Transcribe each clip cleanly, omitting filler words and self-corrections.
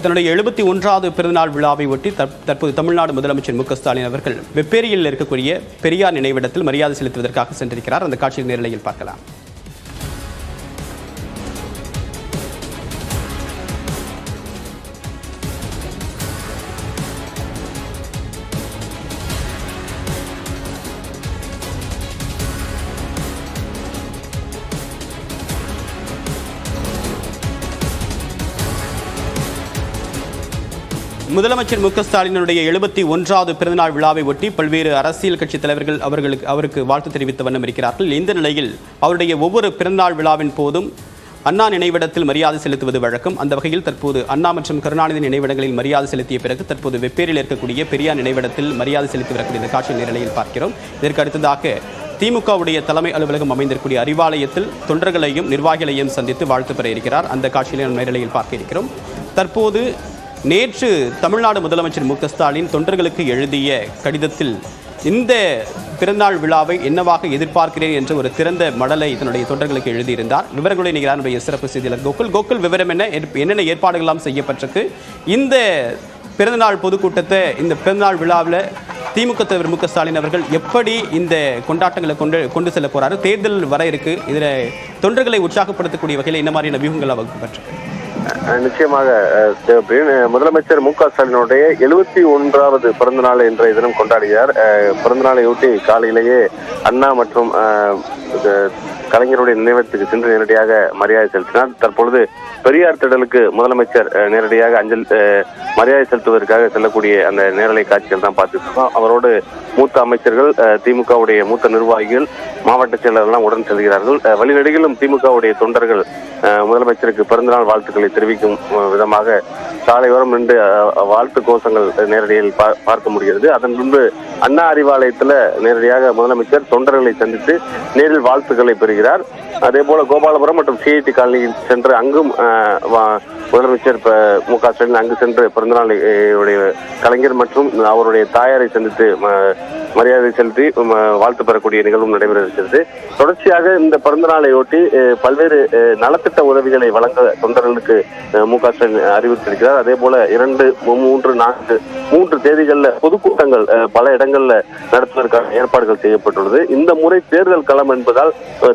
தன்னுடைய 71வது பிறந்தநாள் விழாவை ஒட்டி தற்போது தமிழ்நாடு முதலமைச்சர் மு.க.ஸ்டாலின் அவர்கள் வெப்பேரியில் இருக்கக்கூடிய பெரியார் நினைவிடத்தில் மரியாதை செலுத்துவதற்காக சென்றிருக்கிறார். அந்த காட்சியை நேரலையில் பார்க்கலாம். முதலமைச்சர் மு.க.ஸ்டாலினுடைய 71வது பிறந்தநாள் விழாவை ஒட்டி பல்வேறு அரசியல் கட்சி தலைவர்கள் அவருக்கு வாழ்த்து தெரிவித்த வண்ணம் இருக்கிறார்கள். இந்த நிலையில் அவருடைய ஒவ்வொரு பிறந்தநாள் விழாவின் போதும் அண்ணா நினைவிடத்தில் மரியாதை செலுத்துவது வழக்கம். அந்த வகையில் தற்போது அண்ணா மற்றும் கருணாநிதி நினைவிடங்களில் மரியாதை செலுத்திய பிறகு தற்போது வெப்பேரியில் இருக்கக்கூடிய பெரியார் நினைவிடத்தில் மரியாதை செலுத்தி வரக்கூடிய இந்த காட்சி நிலையில் பார்க்கிறோம். இதற்கு அடுத்ததாக திமுகவுடைய தலைமை அலுவலகம் அமைந்திருக்கூடிய அறிவாலயத்தில் தொண்டர்களையும் நிர்வாகிகளையும் சந்தித்து வாழ்த்து பெற இருக்கிறார். அந்த காட்சியை நேரலையில் பார்க்க இருக்கிறோம். தற்போது நேற்று தமிழ்நாடு முதலமைச்சர் மு.க.ஸ்டாலின் தொண்டர்களுக்கு எழுதிய கடிதத்தில் இந்த பிறந்தநாள் விழாவை என்னவாக எதிர்பார்க்கிறேன் என்ற ஒரு திறந்த மடலை தன்னுடைய தொண்டர்களுக்கு எழுதியிருந்தார். விவரங்களை நீங்கள் சிறப்பு செய்தியாளர் கோகுல் விவரம் என்னென்ன ஏற்பாடுகள்லாம் செய்யப்பட்டிருக்கு, இந்த பிறந்தநாள் பொதுக்கூட்டத்தை இந்த பிறந்தநாள் விழாவில் திமுக தலைவர் மு.க.ஸ்டாலின் அவர்கள் எப்படி இந்த கொண்டாட்டங்களை கொண்டு செல்ல போறாரு, தேர்தல் வர இருக்கு, இதில் தொண்டர்களை உற்சாகப்படுத்தக்கூடிய வகையில் என்ன மாதிரியான வியூகங்கள் வகுக்கப்பட்டிருக்கு? நிச்சயமாக முதலமைச்சர் மு.க.ஸ்டாலினுடைய 71வது பிறந்த நாள் இன்றைய தினம் கொண்டாடினார். பிறந்த நாளையொட்டி காலையிலேயே அண்ணா மற்றும் கலைஞருடைய நினைவிடத்துக்கு சென்று நேரடியாக மரியாதை செலுத்தினார். தற்பொழுது பெரியார் திடலுக்கு முதலமைச்சர் நேரடியாக மரியாதை செலுத்துவதற்காக செல்லக்கூடிய அந்த நேரலை காட்சிகள் தான் பார்த்துட்டு இருக்கோம். அவரோடு மூத்த அமைச்சர்கள், திமுகவுடைய மூத்த நிர்வாகிகள், மாவட்ட செயலர்கள் உடன் செல்கிறார்கள். வழிநெடுகிலும் திமுகவுடைய தொண்டர்கள் முதலமைச்சருக்கு பிறந்தநாள் வாழ்த்துக்களை தெரிவிக்கும் விதமாக சாலையோரம் நின்று வாழ்த்து கோஷங்கள் நேரடியில் பார்க்க முடிகிறது. அதன் முன்பு அண்ணா அறிவாலயத்தில் நேரடியாக முதலமைச்சர் தொண்டர்களை சந்தித்து நேரில் வாழ்த்துக்களை பெறுகிறார். அதே போல கோபாலபுரம் மற்றும் சிஐடி காலனியில் சென்று அங்கும் முதலமைச்சர் மு.க.ஸ்டாலின் அங்கு சென்று பிறந்தநாள் கலைஞர் மற்றும் அவருடைய தாயாரை சந்தித்து மரியாதை செலுத்தி வாழ்த்து பெறக்கூடிய நிகழ்வும் நடைபெற இருக்கிறது. தொடர்ச்சியாக இந்த பிறந்த நாளையொட்டி பல்வேறு நலத்திட்ட உதவிகளை வழங்க தொண்டர்களுக்கு மு.க.ஸ்டாலின் அறிவித்திருக்கிறார். அதே போல 2, 3, 4, 3 தேதிகளில் பொதுக்கூட்டங்கள் பல இடங்கள்ல நடத்துவதற்கான ஏற்பாடுகள் செய்யப்பட்டுள்ளது. இந்த முறை தேர்தல் களம் என்பதால்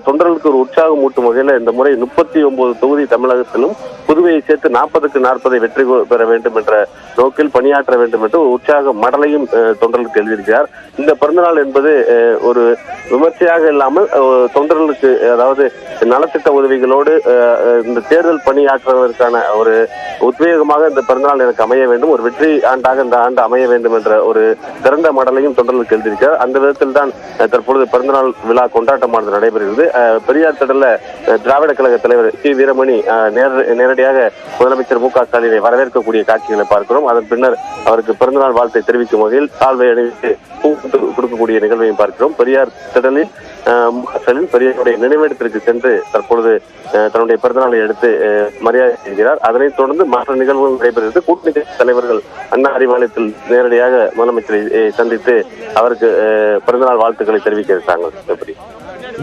தொண்டர்களுக்கு ஒரு உற்சாகம் ஊட்டும் வகையில் இந்த முறை 39 தொகுதி தமிழகத்திலும் புதுவையை சேர்த்து 40க்கு 40 வெற்றி பெற வேண்டும் என்ற நோக்கில் பணியாற்ற வேண்டும் என்று உற்சாக மடலையும் தொண்டர்களுக்கு எழுதியிருக்கிறார். இந்த பிறந்தநாள் என்பது ஒரு விமர்சையாக இல்லாமல் தொண்டர்களுக்கு, அதாவது நலத்திட்ட உதவிகளோடு இந்த தேர்தல் பணியாற்றுவதற்கான ஒரு உத்வேகமாக இந்த பிறந்தநாள் எனக்கு அமைய வேண்டும், ஒரு வெற்றி ஆண்டாக இந்த ஆண்டு அமைய வேண்டும் என்ற ஒரு திறந்த மடலையும் தொண்டர்களுக்கு எழுதியிருக்கிறார். அந்த விதத்தில் தான் தற்பொழுது பிறந்தநாள் விழா கொண்டாட்டமானது நடைபெறுகிறது. பெரியார் திடல்ல திராவிட கழக தலைவர் சி. வீரமணி நேரடியாக முதலமைச்சர் மு.க.ஸ்டாலினை வரவேற்கக்கூடிய காட்சிகளை பார்க்கிறோம். அதன் பின்னர் அவருக்கு பிறந்தநாள் வாழ்த்தை தெரிவிக்கும் வகையில் சால்வை அணிவித்து கொடுக்கக்கூடிய நிகழ்வையும் பார்க்கிறோம். பெரியார் திடலில் மு.க.ஸ்டாலின் பெரியாருடைய நினைவிடத்திற்கு சென்று தற்பொழுது தன்னுடைய பிறந்தநாளை எடுத்து மரியாதை செய்கிறார். அதனைத் தொடர்ந்து மற்ற நிகழ்வுகள் நடைபெறுகிறது. கூட்டணி தலைவர்கள் அண்ணா அறிவாலயத்தில் நேரடியாக முதலமைச்சரை சந்தித்து அவருக்கு பிறந்தநாள் வாழ்த்துக்களை தெரிவிக்க இருக்காங்க.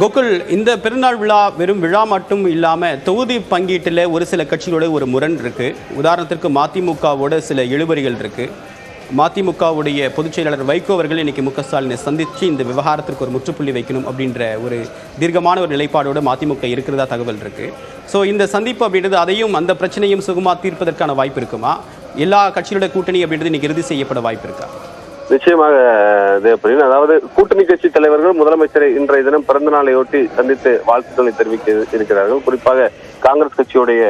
கோகுல், இந்த பிறந்தநாள் விழா வெறும் விழா மட்டும் இல்லாமல் தொகுதி பங்கீட்டில் ஒரு சில கட்சிகளோட ஒரு முரண் இருக்கு. உதாரணத்திற்கு மதிமுகவோட சில இழுபறிகள் இருக்கு. மதிமுகவுடைய பொதுச் செயலாளர் வைகோ அவர்கள் இன்னைக்கு மு.க.ஸ்டாலினை சந்தித்து இந்த விவகாரத்திற்கு ஒரு முற்றுப்புள்ளி வைக்கணும் அப்படின்ற ஒரு தீர்க்கமான ஒரு நிலைப்பாடோடு மதிமுக இருக்கிறதா தகவல் இருக்கு. ஸோ இந்த சந்திப்பு அப்படின்றது அதையும் அந்த பிரச்சனையும் சுகமா தீர்ப்பதற்கான வாய்ப்பு இருக்குமா? எல்லா கட்சிகளோட கூட்டணி அப்படின்றது இன்னைக்கு இறுதி செய்யப்பட வாய்ப்பு இருக்கா? நிச்சயமாக தேவப்பிரியன், அதாவது கூட்டணி கட்சி தலைவர்கள் முதலமைச்சரை இன்றைய தினம் பிறந்த நாளையொட்டி சந்தித்து வாழ்த்துக்களை தெரிவிக்க இருக்கிறார்கள். குறிப்பாக காங்கிரஸ் கட்சியுடைய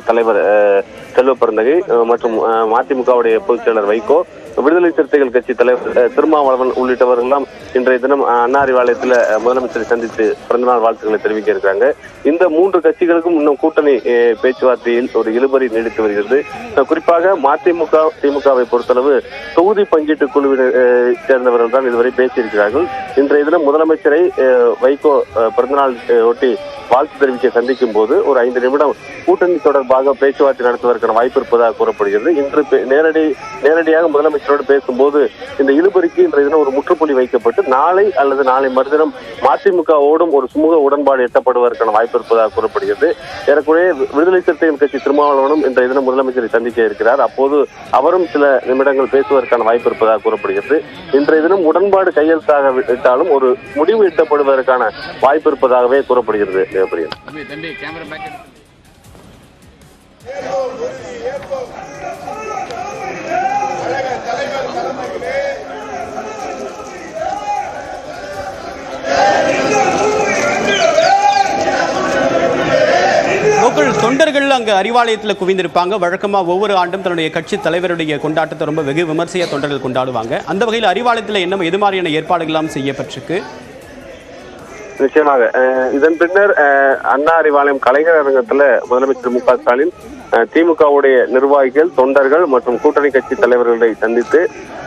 தலைவர் செல்வ பெருந்தகை மற்றும் மதிமுகவுடைய பொதுச் செயலர் வைகோ, விடுதலை சிறுத்தைகள் கட்சி தலைவர் திருமாவளவன் உள்ளிட்டவர்கள் எல்லாம் இன்றைய தினம் அண்ணா அறிவாலயத்தில் முதலமைச்சரை சந்தித்து பிறந்தநாள் வாழ்த்துக்களை தெரிவிக்க இருக்கிறாங்க. இந்த 3 கட்சிகளுக்கும் இன்னும் கூட்டணி பேச்சுவார்த்தையில் ஒரு இழுபறி நீடித்து வருகிறது. குறிப்பாக மதிமுக திமுகவை பொறுத்தளவு தொகுதி பங்கீட்டு குழுவினை சேர்ந்தவர்கள் தான் இதுவரை பேசியிருக்கிறார்கள். இன்றைய தினம் முதலமைச்சரை வைகோ பிறந்தநாள் ஒட்டி வாழ்த்து தெரிவிக்க சந்திக்கும் போது ஒரு 5 நிமிடம் கூட்டணி தொடர்பாக பேச்சுவார்த்தை நடத்துவதற்கான வாய்ப்பு இருப்பதாக கூறப்படுகிறது. இன்று நேரடியாக முதலமைச்சரோடு பேசும்போது இந்த இழுபறிக்கு இன்றைய தினம் ஒரு முற்றுப்புள்ளி வைக்கப்பட்டு அடுத்து நாளை அல்லது நாளை மறுதினம் மதிமுகவோடும் ஒரு சுமூக உடன்பாடு எட்டப்படுவதற்கான வாய்ப்பு இருப்பதாக கூறப்படுகிறது. ஏறக்குறைய விடுதலை சிறுத்தைகள் கட்சி திருமாவளவனும் இன்றைய தினம் முதலமைச்சரை சந்திக்க இருக்கிறார். அப்போது அவரும் சில நிமிடங்கள் பேசுவதற்கான வாய்ப்பு இருப்பதாக கூறப்படுகிறது. இன்றைய தினம் உடன்பாடு கையெழுத்தாக விட்டாலும் ஒரு முடிவு எட்டப்படுவதற்கான வாய்ப்பு இருப்பதாகவே கூறப்படுகிறது. தொண்டர்கள் அங்கு அறிவாலயத்தில் குவிந்திருப்பாங்க. வழக்கமா ஒவ்வொரு ஆண்டும் தன்னுடைய கட்சி தலைவருடைய கொண்டாட்டத்தை ரொம்ப வெகு விமர்சையா தொண்டர்கள் கொண்டாடுவாங்க. அந்த வகையில் அறிவாலயத்தில் என்ன எது மாதிரியான ஏற்பாடுகள் எல்லாம் செய்யப்பட்டிருக்கு? நிச்சயமாக இதன் பின்னர் அண்ணா அறிவாலயம் கலைஞர் அரங்கத்துல முதலமைச்சர் மு க ஸ்டாலின் திமுகவுடைய நிர்வாகிகள், தொண்டர்கள் மற்றும் கூட்டணி கட்சி தலைவர்களை சந்தித்து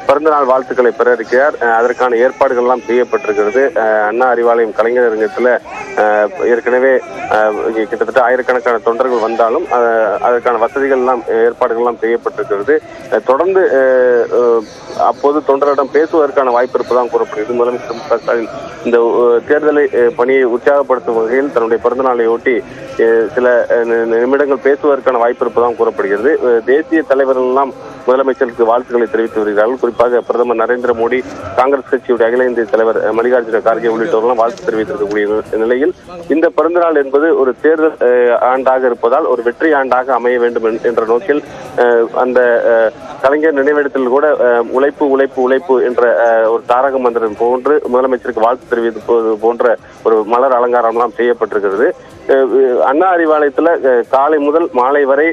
பிறந்தநாள் வாழ்த்துக்களை பெற இருக்கிறார். அதற்கான ஏற்பாடுகள் எல்லாம் செய்யப்பட்டிருக்கிறது. அண்ணா அறிவாலயம் கலைஞர் அரங்கத்துல ஏற்கனவே கிட்டத்தட்ட ஆயிரக்கணக்கான தொண்டர்கள் வந்தாலும் அதற்கான வசதிகள் எல்லாம் ஏற்பாடுகள் எல்லாம் செய்யப்பட்டிருக்கிறது. தொடர்ந்து அப்போது தொண்டரிடம் பேசுவதற்கான வாய்ப்பு இருப்பதாக கூறப்படுகிறது. முதலமைச்சர் மு க ஸ்டாலின் இந்த தேர்தலை பணியை உற்சாகப்படுத்தும் வகையில் தன்னுடைய பிறந்தநாளை ஒட்டி சில நிமிடங்கள் பேசுவதற்கான வாய்ப்பு இருப்பதாக கூறப்படுகிறது. தேசிய தலைவர்கள் எல்லாம் முதலமைச்சருக்கு வாழ்த்துக்களை தெரிவித்து வருகிறார்கள். குறிப்பாக பிரதமர் நரேந்திர மோடி, காங்கிரஸ் கட்சியுடைய அகில இந்திய தலைவர் மல்லிகார்ஜுன கார்கே உள்ளிட்டவர்களும் வாழ்த்து தெரிவித்திருக்கக்கூடிய நிலையில் இந்த பிறந்தநாள் என்பது ஒரு தேர்தல் ஆண்டாக இருப்பதால் ஒரு வெற்றி ஆண்டாக அமைய வேண்டும் என்ற நோக்கில் அந்த கலைஞர் நினைவிடத்தில் கூட உழைப்பு உழைப்பு உழைப்பு என்ற ஒரு தாரக மந்திரம் போன்று முதலமைச்சருக்கு வாழ்த்து தெரிவிப்பது போன்ற ஒரு மலர் அலங்காரம் எல்லாம் செய்யப்பட்டிருக்கிறது. அண்ணா அறிவாலயத்துல காலை முதல் மாலை வரை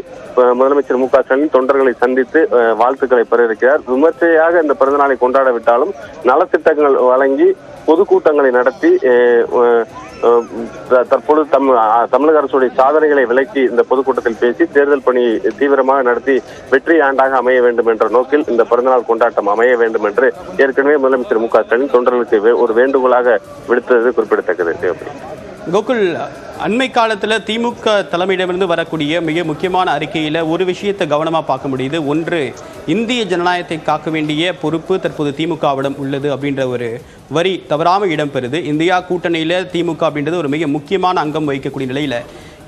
முதலமைச்சர் மு க ஸ்டாலின் தொண்டர்களை சந்தித்து வாழ்த்துக்களை பெற இருக்கிறார். விமர்சையாக இந்த பிறந்தநாளை கொண்டாடவிட்டாலும் நலத்திட்டங்கள் வழங்கி பொதுக்கூட்டங்களை நடத்தி தற்போது தமிழக அரசுடைய சாதனைகளை விளக்கி இந்த பொதுக்கூட்டத்தில் பேசி தேர்தல் பணியை தீவிரமாக நடத்தி வெற்றி ஆண்டாக அமைய வேண்டும் என்ற நோக்கில் இந்த பிறந்தநாள் கொண்டாட்டம் அமைய வேண்டும் என்று ஏற்கனவே முதலமைச்சர் மு க ஸ்டாலின் தொண்டர்களுக்கு ஒரு வேண்டுகோளாக விடுத்தது குறிப்பிடத்தக்கது. கோகுல், அண்மை காலத்தில் திமுக தலைமையிடமிருந்து வரக்கூடிய மிக முக்கியமான அறிக்கையில் ஒரு விஷயத்தை கவனமாக பார்க்க முடியுது. ஒன்று, இந்திய ஜனநாயகத்தை காக்க வேண்டிய பொறுப்பு தற்போது திமுகவிடம் உள்ளது அப்படின்ற ஒரு வரி தவறாமல் இடம்பெறுது. இந்தியா கூட்டணியில் திமுக அப்படின்றது ஒரு மிக முக்கியமான அங்கம் வகிக்கக்கூடிய நிலையில்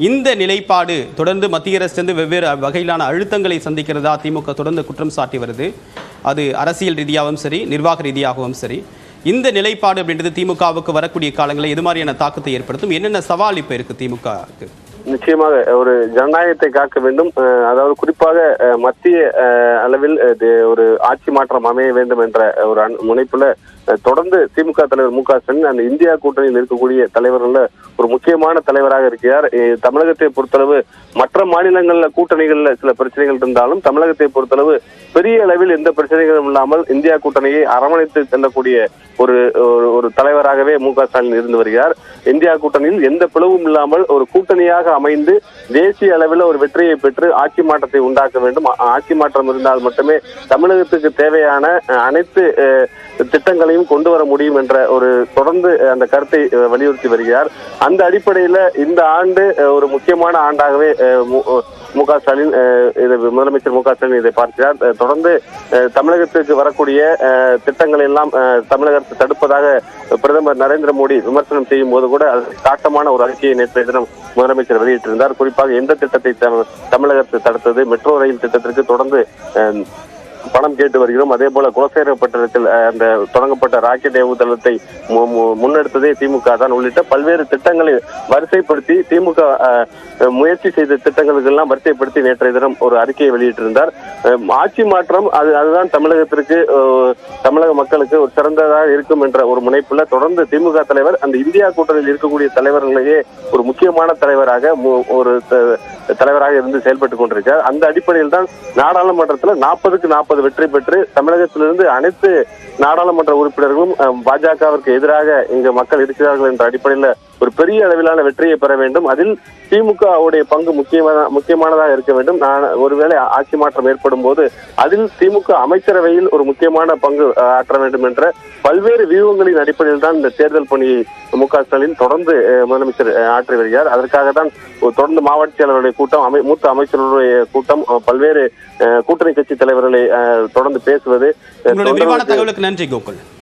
இந்த நிலைப்பாடு தொடர்ந்து மத்திய அரசு வெவ்வேறு வகையிலான அழுத்தங்களை சந்திக்கிறதா திமுக தொடர்ந்து குற்றம் சாட்டி வருது. அது அரசியல் ரீதியாகவும் சரி, நிர்வாக ரீதியாகவும் சரி. இந்த நிலைப்பாடு அப்படின்றது திமுகவுக்கு வரக்கூடிய காலங்களில் எது மாதிரியான தாக்கத்தை ஏற்படுத்தும்? என்னென்ன சவால் இப்போ இருக்கு திமுகவுக்கு? நிச்சயமாக ஒரு ஜனநாயகத்தை காக்க வேண்டும். அதாவது குறிப்பாக மத்திய அளவில் ஒரு ஆட்சி மாற்றம் அமைய வேண்டும் என்ற ஒரு முனைப்புல தொடர்ந்து திமுக தலைவர் மு க ஸ்டாலின் அந்த இந்தியா கூட்டணியில் இருக்கக்கூடிய தலைவர்கள ஒரு முக்கியமான தலைவராக இருக்கிறார். தமிழகத்தை பொறுத்தளவு மற்ற மாநிலங்கள்ல கூட்டணிகள்ல சில பிரச்சனைகள் இருந்தாலும் தமிழகத்தை பொறுத்தளவு பெரிய அளவில் எந்த பிரச்சனைகளும் இல்லாமல் இந்தியா கூட்டணியை அரவணைத்து செல்லக்கூடிய ஒரு தலைவராகவே மு க ஸ்டாலின் இருந்து வருகிறார். இந்தியா கூட்டணியில் எந்த பிளவும் இல்லாமல் ஒரு கூட்டணியாக அமைந்து தேசிய அளவில் ஒரு வெற்றியை பெற்று ஆட்சி மாற்றத்தை உண்டாக்க வேண்டும். ஆட்சி மாற்றம் இருந்தால் மட்டுமே தமிழகத்துக்கு தேவையான அனைத்து திட்டங்களையும் கொண்டு வர முடியும் என்ற ஒரு தொடர்ந்து அந்த கருத்தை வலியுறுத்தி வருகிறார். அந்த அடிப்படையில இந்த ஆண்டு ஒரு முக்கியமான ஆண்டாகவே மு க ஸ்டாலின் முதலமைச்சர் மு க ஸ்டாலின் இதை பார்க்கிறார். தொடர்ந்து தமிழகத்திற்கு வரக்கூடிய திட்டங்களை எல்லாம் தமிழக அரசு தடுப்பதாக பிரதமர் நரேந்திர மோடி விமர்சனம் செய்யும் போது கூட அது காட்டமான ஒரு அறிக்கையை நேற்றைய தினம் முதலமைச்சர் வெளியிட்டிருந்தார். குறிப்பாக எந்த திட்டத்தை தமிழக அரசு தடுத்தது, மெட்ரோ ரயில் திட்டத்திற்கு தொடர்ந்து பணம் கேட்டு வருகிறோம். அதே போல குலசேகரப்பட்டினத்தில் அந்த தொடங்கப்பட்ட ராக்கெட் ஏவுதளத்தை முன்னெடுத்ததே திமுக தான் உள்ளிட்ட பல்வேறு திட்டங்களை வரிசைப்படுத்தி திமுக முயற்சி செய்த திட்டங்களுக்கெல்லாம் வரிசைப்படுத்தி நேற்றைய தினம் ஒரு அறிக்கையை வெளியிட்டிருந்தார். ஆட்சி மாற்றம் அதுதான் தமிழகத்திற்கு தமிழக மக்களுக்கு ஒரு சிறந்ததாக இருக்கும் என்ற ஒரு முனைப்புல தொடர்ந்து திமுக தலைவர் அந்த இந்தியா கூட்டணியில் இருக்கக்கூடிய தலைவர்களையே ஒரு முக்கியமான தலைவராக இருந்து செயல்பட்டுக் கொண்டிருக்கிறார். அந்த அடிப்படையில் தான் நாடாளுமன்றத்தில் 40க்கு 40 வெற்றி பெற்று தமிழகத்திலிருந்து அனைத்து நாடாளுமன்ற உறுப்பினர்களும் பாஜகவிற்கு எதிராக இங்கு மக்கள் இருக்கிறார்கள் என்ற அடிப்படையில் ஒரு பெரிய அளவிலான வெற்றியை பெற வேண்டும். அதில் திமுகவுடைய பங்கு முக்கியமானதாக இருக்க வேண்டும். ஒருவேளை ஆட்சி மாற்றம் ஏற்படும் போது அதில் திமுக அமைச்சரவையில் ஒரு முக்கியமான பங்கு ஆற்ற வேண்டும் என்ற பல்வேறு வியூகங்களின் அடிப்படையில் தான் இந்த தேர்தல் பணியை மு க ஸ்டாலின் தொடர்ந்து முதலமைச்சர் ஆற்றி வருகிறார். அதற்காக தான் தொடர்ந்து மாவட்ட செயலர்களுடைய கூட்டம், மூத்த அமைச்சர்களுடைய கூட்டம், பல்வேறு கூட்டணி கட்சி தலைவர்களை தொடர்ந்து பேசுவது. விரிவான தகவலுக்கு நன்றி கோகுல்.